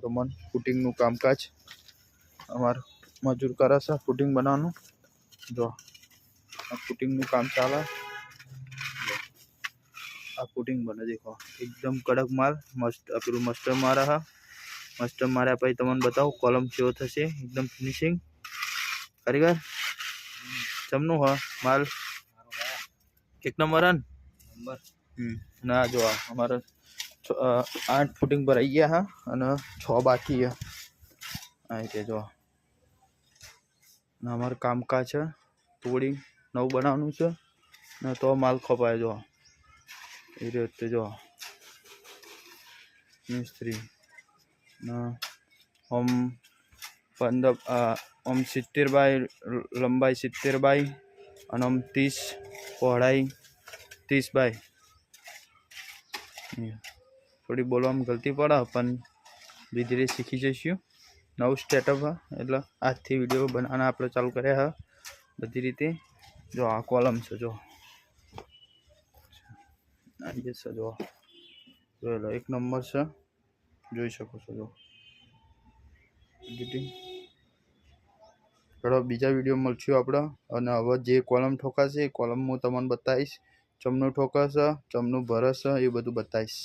રમન ફૂટિંગનું કામકાજ અમાર મજૂર કરે છે ફૂટિંગ બનાવવાનું। જો આ ફૂટિંગનું કામ ચાલે। આ ફૂટિંગ બને દેખો એકદમ કડક માલ મસ્ત પેલું મસ્ટર મારે હા મસ્ટર માર્યા પછી તમને બતાવું કોલમ કેવો થશે એકદમ ફિનિશિંગ કારીગર ચમનું હા માલ એક નંબર નંબર ના જો અમારે 8 ફૂટિંગ પર આવી ગયા હા અને 6 બાકી है આ રીતે જો અમાર કામકાજ છે થોડી નવું બનાવવાનું છે ને તો માલ ખપાય જો એ રીતે જો મિસ્ત્રી ના हम 70 बाय लंबाई 70 बाय અને 30 પહોળાઈ 30 बाय થોડી બોલવામાં ગલતી પડે પણ ધીરે ધીરે શીખી જઈશું। નવું સ્ટેટઅપ હા એટલે આજથી વિડીયો બનાવવાના આપણે ચાલુ કર્યા હા બધી રીતે। જો આ કોલમ છે જો આવી જશે જો જોયેલો એક નંબર છે જોઈ શકો છો જો એડિટિંગ ચલો બીજા વિડીયો મળશું આપણે અને હવે જે કોલમ ઠોકાશે એ કોલમ હું તમને બતાવીશ ચમનું ઠોકાશે ચમનું ભરશે એ બધું બતાવીશ।